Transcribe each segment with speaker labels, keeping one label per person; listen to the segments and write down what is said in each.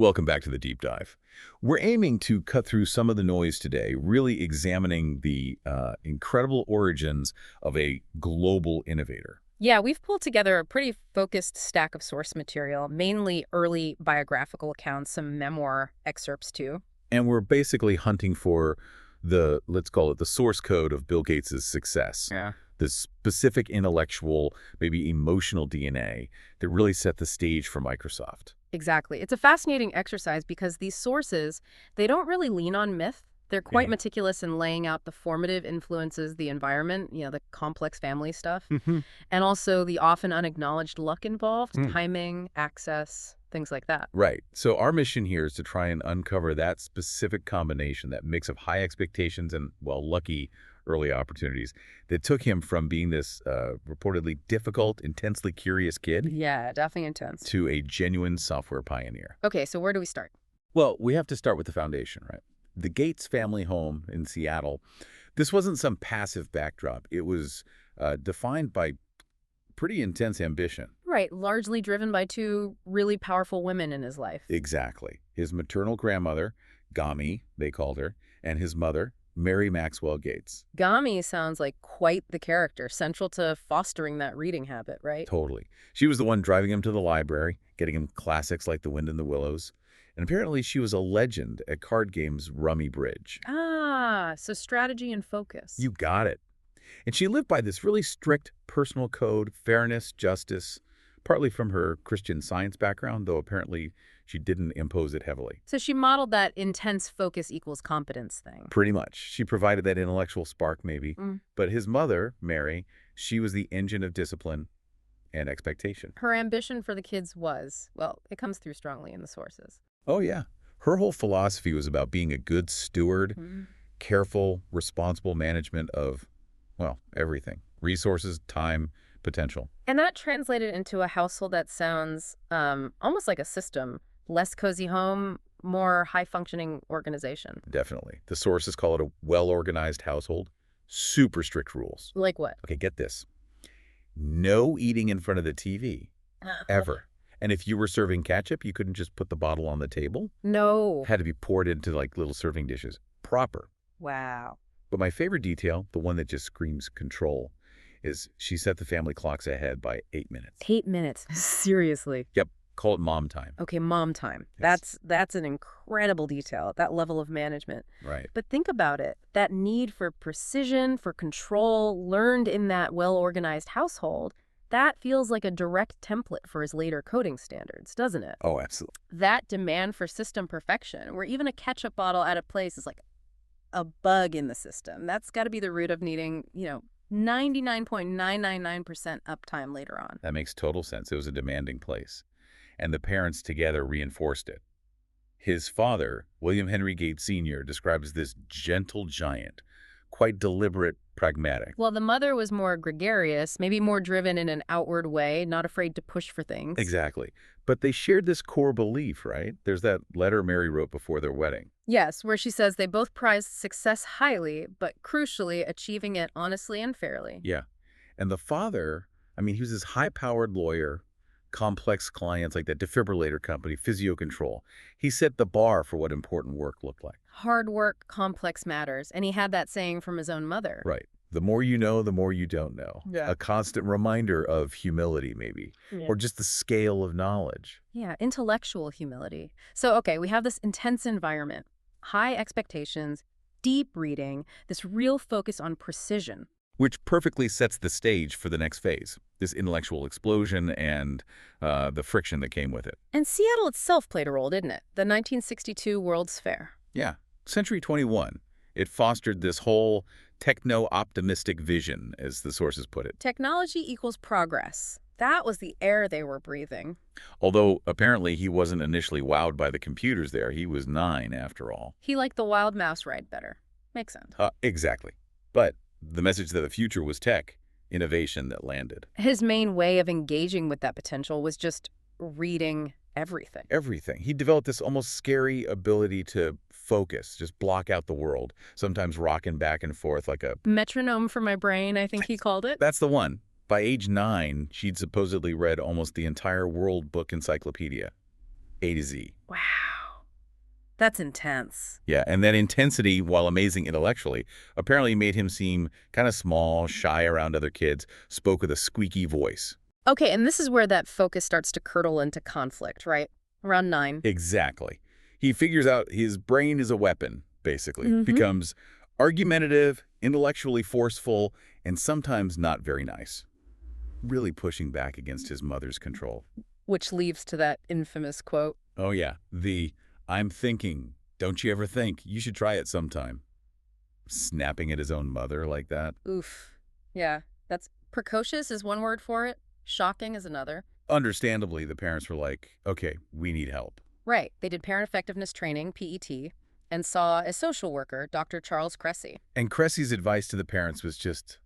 Speaker 1: Welcome back to the deep dive. We're aiming to cut through some of the noise today, really examining the incredible origins of a global innovator.
Speaker 2: Yeah, we've pulled together a pretty focused stack of source material, mainly early biographical accounts, some memoir excerpts too.
Speaker 1: And we're basically hunting for let's call it the source code of Bill Gates' success.
Speaker 2: Yeah.
Speaker 1: The specific intellectual, maybe emotional DNA that really set the stage for Microsoft.
Speaker 2: Exactly. It's a fascinating exercise because these sources, they don't really lean on myth. They're quite
Speaker 1: Okay.
Speaker 2: meticulous in laying out the formative influences, the environment, the complex family stuff,
Speaker 1: hmm
Speaker 2: and also the often unacknowledged luck involved, timing, access, things like that.
Speaker 1: Right. So our mission here is to try and uncover that specific combination, that mix of high expectations and, well, lucky early opportunities that took him from being this reportedly difficult, intensely curious kid
Speaker 2: Yeah, definitely intense.
Speaker 1: to a genuine software pioneer.
Speaker 2: Okay, so where do we start?
Speaker 1: Well, we have to start with the foundation, right? The Gates family home in Seattle. This wasn't some passive backdrop. It was defined by pretty intense ambition.
Speaker 2: Right, largely driven by two really powerful women in his life.
Speaker 1: Exactly. His maternal grandmother, Gami, they called her, and his mother, Mary Maxwell Gates.
Speaker 2: Gami sounds like quite the character, central to fostering that reading habit, right?
Speaker 1: Totally. She was the one driving him to the library, getting him classics like The Wind in the Willows. And apparently she was a legend at card games Rummy Bridge.
Speaker 2: Ah, so strategy and focus.
Speaker 1: You got it. And she lived by this really strict personal code, fairness, justice, partly from her Christian Science background, though apparently she didn't impose it heavily.
Speaker 2: So she modeled that intense focus equals competence thing.
Speaker 1: Pretty much. She provided that intellectual spark, maybe.
Speaker 2: Mm.
Speaker 1: But his mother, Mary, she was the engine of discipline and expectation.
Speaker 2: Her ambition for the kids was, well, it comes through strongly in the sources.
Speaker 1: Oh, yeah. Her whole philosophy was about being a good steward,
Speaker 2: Mm.
Speaker 1: careful, responsible management of, well, everything. Resources, time, potential.
Speaker 2: And that translated into a household that sounds almost like a system. Less cozy home, more high-functioning organization.
Speaker 1: Definitely. The sources call it a well-organized household. Super strict rules.
Speaker 2: Like what?
Speaker 1: Okay, get this. No eating in front of the TV, ever. And if you were serving ketchup, you couldn't just put the bottle on the table.
Speaker 2: No.
Speaker 1: It had to be poured into like little serving dishes. Proper.
Speaker 2: Wow.
Speaker 1: But my favorite detail, the one that just screams control, is she set the family clocks ahead by 8 minutes.
Speaker 2: 8 minutes. Seriously.
Speaker 1: Yep. Call it mom time.
Speaker 2: Okay, mom time.
Speaker 1: Yes.
Speaker 2: That's an incredible detail, that level of management.
Speaker 1: Right.
Speaker 2: But think about it. That need for precision, for control, learned in that well-organized household, that feels like a direct template for his later coding standards, doesn't it?
Speaker 1: Oh, absolutely.
Speaker 2: That demand for system perfection, where even a ketchup bottle out of place is like a bug in the system. That's got to be the root of needing, 99.999% uptime later on.
Speaker 1: That makes total sense. It was a demanding place. And the parents together reinforced it. His father, William Henry Gates Sr., describes this gentle giant, quite deliberate, pragmatic.
Speaker 2: Well, the mother was more gregarious, maybe more driven in an outward way, not afraid to push for things.
Speaker 1: Exactly. But they shared this core belief, right? There's that letter Mary wrote before their wedding.
Speaker 2: Yes, where she says they both prized success highly, but crucially achieving it honestly and fairly.
Speaker 1: Yeah. And the father, he was this high-powered lawyer, complex clients like that defibrillator company, Physio Control. He set the bar for what important work looked like.
Speaker 2: Hard work, complex matters, and he had that saying from his own mother.
Speaker 1: Right. The more you know, the more you don't know.
Speaker 2: Yeah.
Speaker 1: A constant reminder of humility, maybe, or just the scale of knowledge.
Speaker 2: Yeah, intellectual humility. So, okay, we have this intense environment, high expectations, deep reading, this real focus on precision.
Speaker 1: Which perfectly sets the stage for the next phase, this intellectual explosion and the friction that came with it.
Speaker 2: And Seattle itself played a role, didn't it? The 1962 World's Fair.
Speaker 1: Yeah. Century 21. It fostered this whole techno-optimistic vision, as the sources put it.
Speaker 2: Technology equals progress. That was the air they were breathing.
Speaker 1: Although, apparently, he wasn't initially wowed by the computers there. He was 9, after all.
Speaker 2: He liked the wild mouse ride better. Makes sense.
Speaker 1: Exactly. But the message that the future was tech, innovation that landed.
Speaker 2: His main way of engaging with that potential was just reading everything.
Speaker 1: Everything. He developed this almost scary ability to focus, just block out the world, sometimes rocking back and forth like a
Speaker 2: Metronome for my brain, I think he called it.
Speaker 1: That's the one. By age 9, she'd supposedly read almost the entire World Book Encyclopedia, A to Z.
Speaker 2: Wow. That's intense.
Speaker 1: Yeah, and that intensity, while amazing intellectually, apparently made him seem kind of small, shy around other kids, spoke with a squeaky voice.
Speaker 2: Okay, and this is where that focus starts to curdle into conflict, right? Around 9.
Speaker 1: Exactly. He figures out his brain is a weapon, basically.
Speaker 2: Mm-hmm.
Speaker 1: Becomes argumentative, intellectually forceful, and sometimes not very nice. Really pushing back against his mother's control.
Speaker 2: Which leads to that infamous quote.
Speaker 1: Oh yeah, I'm thinking, don't you ever think, you should try it sometime. Snapping at his own mother like that.
Speaker 2: Oof. Yeah, that's precocious is one word for it. Shocking is another.
Speaker 1: Understandably, the parents were like, okay, we need help.
Speaker 2: Right. They did parent effectiveness training, PET, and saw a social worker, Dr. Charles Cressy.
Speaker 1: And Cressy's advice to the parents was just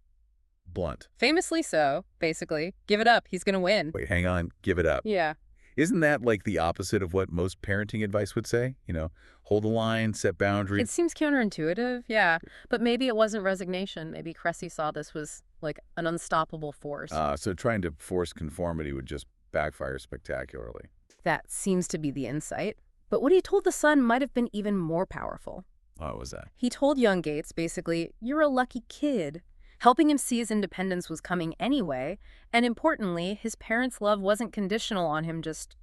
Speaker 1: blunt.
Speaker 2: Famously so, basically. Give it up. He's going to win.
Speaker 1: Wait, hang on, give it up.
Speaker 2: Yeah.
Speaker 1: Isn't that like the opposite of what most parenting advice would say? Hold the line, set
Speaker 2: It
Speaker 1: boundaries.
Speaker 2: seems counterintuitive, yeah. But maybe it wasn't resignation. Maybe Cressy saw this was like an unstoppable force.
Speaker 1: So trying to force conformity would just backfire spectacularly.
Speaker 2: That seems to be the insight. But what he told the son might have been even more powerful.
Speaker 1: What was that?
Speaker 2: He told young Gates, basically, you're a lucky kid, helping him see his independence was coming anyway, and importantly, his parents' love wasn't conditional on him just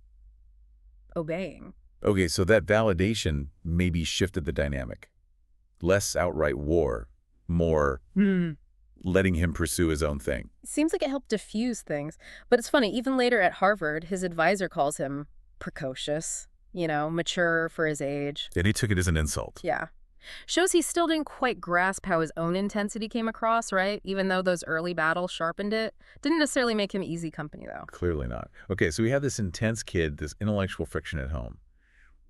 Speaker 2: obeying.
Speaker 1: Okay, so that validation maybe shifted the dynamic. Less outright war, more letting him pursue his own thing.
Speaker 2: Seems like it helped diffuse things. But it's funny, even later at Harvard, his advisor calls him precocious, mature for his age.
Speaker 1: And he took it as an insult.
Speaker 2: Yeah. Shows he still didn't quite grasp how his own intensity came across, right? Even though those early battles sharpened it. Didn't necessarily make him easy company, though.
Speaker 1: Clearly not. Okay, so we have this intense kid, this intellectual friction at home.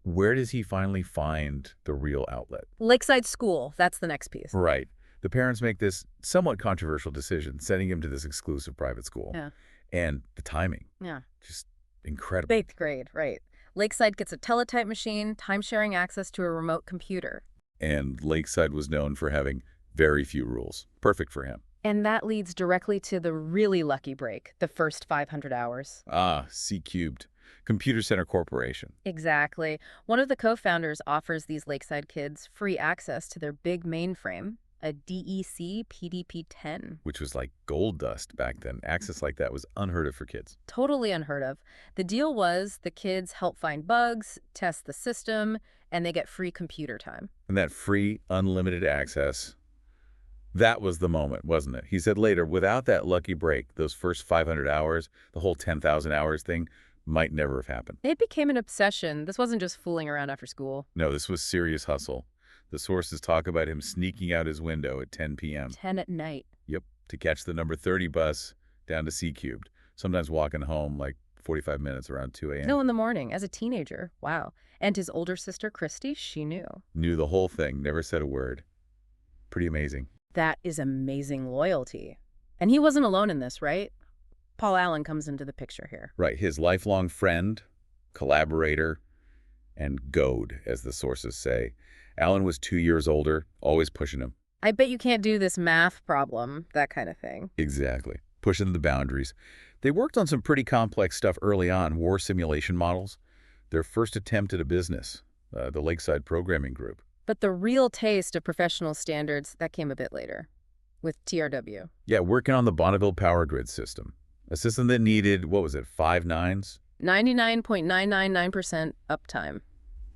Speaker 1: Where does he finally find the real outlet?
Speaker 2: Lakeside School, that's the next piece.
Speaker 1: Right. The parents make this somewhat controversial decision, sending him to this exclusive private school.
Speaker 2: Yeah.
Speaker 1: And the timing,
Speaker 2: Yeah.
Speaker 1: just incredible.
Speaker 2: 8th grade, right. Lakeside gets a teletype machine, time-sharing access to a remote computer.
Speaker 1: And Lakeside was known for having very few rules. Perfect for him.
Speaker 2: And that leads directly to the really lucky break, the first 500 hours.
Speaker 1: C-Cubed. Computer Center Corporation.
Speaker 2: Exactly. One of the co-founders offers these Lakeside kids free access to their big mainframe, a DEC PDP-10.
Speaker 1: Which was like gold dust back then. Access like that was unheard of for kids.
Speaker 2: Totally unheard of. The deal was the kids help find bugs, test the system, and they get free computer time.
Speaker 1: And that free, unlimited access, that was the moment, wasn't it? He said later, without that lucky break, those first 500 hours, the whole 10,000 hours thing might never have happened.
Speaker 2: It became an obsession. This wasn't just fooling around after school.
Speaker 1: No, this was serious hustle. The sources talk about him sneaking out his window at 10 p.m.
Speaker 2: 10 at night.
Speaker 1: Yep, to catch the number 30 bus down to C-Cubed, sometimes walking home like 45 minutes around 2 a.m.
Speaker 2: No, in the morning, as a teenager. Wow. And his older sister, Christy, she knew.
Speaker 1: Knew the whole thing, never said a word. Pretty amazing.
Speaker 2: That is amazing loyalty. And he wasn't alone in this, right? Paul Allen comes into the picture here.
Speaker 1: Right, his lifelong friend, collaborator, and goad, as the sources say. Allen was 2 years older, always pushing him.
Speaker 2: I bet you can't do this math problem, that kind of thing.
Speaker 1: Exactly. Pushing the boundaries. They worked on some pretty complex stuff early on, war simulation models. Their first attempt at a business, the Lakeside Programming Group.
Speaker 2: But the real taste of professional standards, that came a bit later, with TRW.
Speaker 1: Yeah, working on the Bonneville power grid system. A system that needed, 5 nines?
Speaker 2: 99.999% uptime.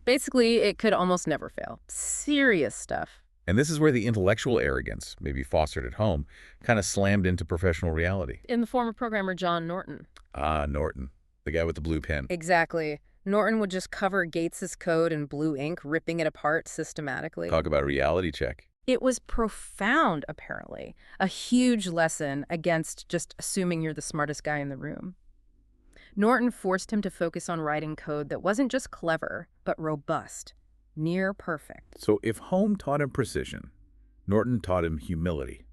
Speaker 2: Basically, it could almost never fail. Serious stuff.
Speaker 1: And this is where the intellectual arrogance, maybe fostered at home, kind of slammed into professional reality.
Speaker 2: In the form of programmer John Norton.
Speaker 1: Norton, the guy with the blue pen.
Speaker 2: Exactly. Norton would just cover Gates's code in blue ink, ripping it apart systematically.
Speaker 1: Talk about a reality check.
Speaker 2: It was profound, apparently. A huge lesson against just assuming you're the smartest guy in the room. Norton forced him to focus on writing code that wasn't just clever, but robust, near perfect.
Speaker 1: So if Home taught him precision, Norton taught him humility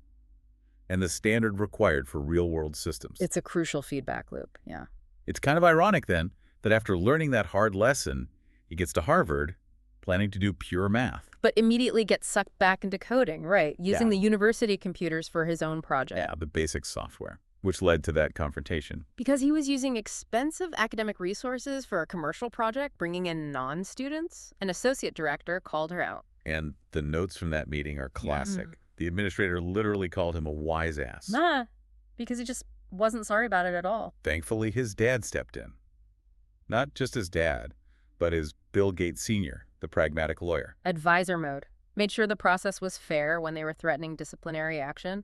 Speaker 1: and the standard required for real-world systems.
Speaker 2: It's a crucial feedback loop, yeah.
Speaker 1: It's kind of ironic, then, that after learning that hard lesson, he gets to Harvard planning to do pure math.
Speaker 2: But immediately gets sucked back into coding, right, using
Speaker 1: Yeah.
Speaker 2: the university computers for his own project.
Speaker 1: Yeah, the basic software. which led to that confrontation.
Speaker 2: Because he was using expensive academic resources for a commercial project, bringing in non-students. An associate director called her out.
Speaker 1: And the notes from that meeting are classic.
Speaker 2: Yeah.
Speaker 1: The administrator literally called him a wise ass.
Speaker 2: Nah, because he just wasn't sorry about it at all.
Speaker 1: Thankfully, his dad stepped in. Not just his dad, but his Bill Gates Sr., the pragmatic lawyer.
Speaker 2: Advisor mode. Made sure the process was fair when they were threatening disciplinary action.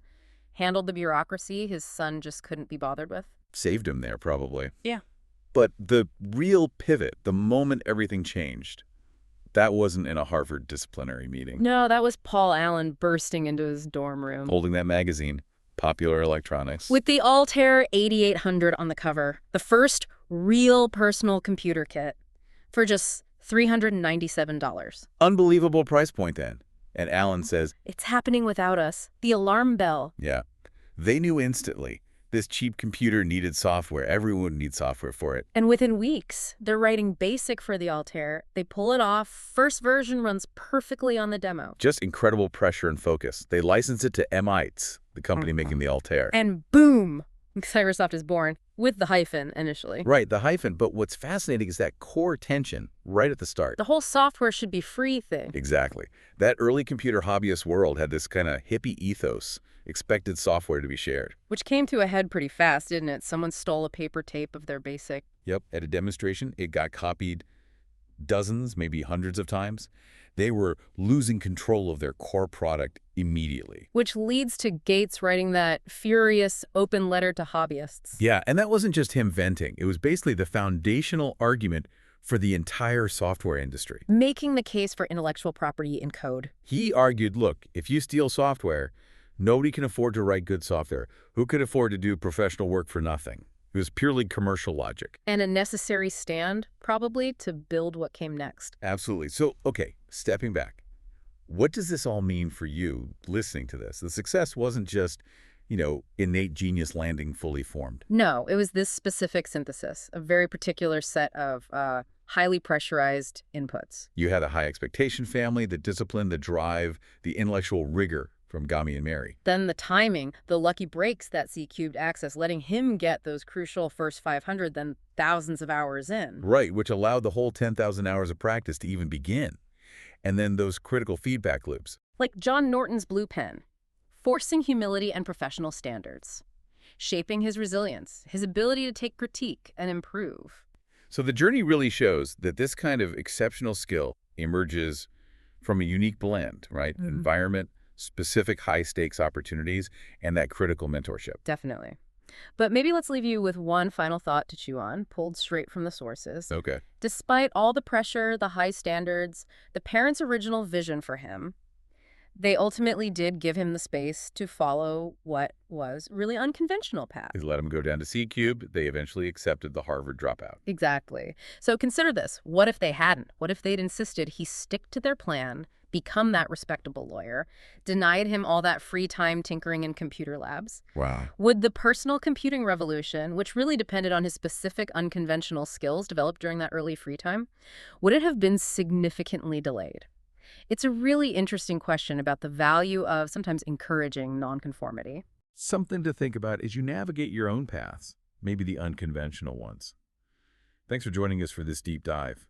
Speaker 2: Handled the bureaucracy his son just couldn't be bothered with.
Speaker 1: Saved him there, probably.
Speaker 2: Yeah.
Speaker 1: But the real pivot, the moment everything changed, that wasn't in a Harvard disciplinary meeting.
Speaker 2: No, that was Paul Allen bursting into his dorm room.
Speaker 1: Holding that magazine, Popular Electronics.
Speaker 2: With the Altair 8800 on the cover, the first real personal computer kit, for just $397.
Speaker 1: Unbelievable price point then. And Allen says,
Speaker 2: It's happening without us. The alarm bell.
Speaker 1: yeah, they knew instantly. This cheap computer needed software. Everyone needs software for it.
Speaker 2: And within weeks, they're writing BASIC for the Altair. They pull it off. First version runs perfectly on the demo.
Speaker 1: Just incredible pressure and focus. They license it to M-ITES, the company making the Altair.
Speaker 2: And boom! Cybersoft is born, with the hyphen initially.
Speaker 1: Right, the hyphen. But what's fascinating is that core tension right at the start.
Speaker 2: The whole software should be free thing.
Speaker 1: Exactly. That early computer hobbyist world had this kind of hippie ethos, expected software to be shared.
Speaker 2: Which came to a head pretty fast, didn't it? Someone stole a paper tape of their BASIC.
Speaker 1: Yep, at a demonstration, it got copied dozens, maybe hundreds of times. They were losing control of their core product immediately.
Speaker 2: Which leads to Gates writing that furious open letter to hobbyists.
Speaker 1: Yeah, and that wasn't just him venting. It was basically the foundational argument for the entire software industry.
Speaker 2: Making the case for intellectual property in code.
Speaker 1: He argued, look, if you steal software, nobody can afford to write good software. Who could afford to do professional work for nothing? It was purely commercial logic.
Speaker 2: And a necessary stand, probably, to build what came next.
Speaker 1: Absolutely. So, okay, stepping back. What does this all mean for you listening to this? The success wasn't just, innate genius landing fully formed.
Speaker 2: No, it was this specific synthesis, a very particular set of highly pressurized inputs.
Speaker 1: You had a high expectation family, the discipline, the drive, the intellectual rigor from Gami and Mary.
Speaker 2: Then the timing, the lucky breaks that C-cubed access, letting him get those crucial first 500, then thousands of hours in.
Speaker 1: Right, which allowed the whole 10,000 hours of practice to even begin. And then those critical feedback loops.
Speaker 2: Like John Norton's blue pen, forcing humility and professional standards, shaping his resilience, his ability to take critique and improve.
Speaker 1: So the journey really shows that this kind of exceptional skill emerges from a unique blend, right?
Speaker 2: Mm-hmm.
Speaker 1: Environment, specific high-stakes opportunities, and that critical mentorship.
Speaker 2: Definitely. But maybe let's leave you with one final thought to chew on, pulled straight from the sources.
Speaker 1: Okay.
Speaker 2: Despite all the pressure, the high standards, the parents' original vision for him, they ultimately did give him the space to follow what was really unconventional path.
Speaker 1: They let him go down to C-cube. They eventually accepted the Harvard dropout.
Speaker 2: Exactly. So consider this. What if they hadn't? What if they'd insisted he stick to their plan, become that respectable lawyer, denied him all that free time tinkering in computer labs?
Speaker 1: Wow.
Speaker 2: Would the personal computing revolution, which really depended on his specific unconventional skills developed during that early free time, would it have been significantly delayed? It's a really interesting question about the value of sometimes encouraging nonconformity.
Speaker 1: Something to think about as you navigate your own paths, maybe the unconventional ones. Thanks for joining us for this deep dive.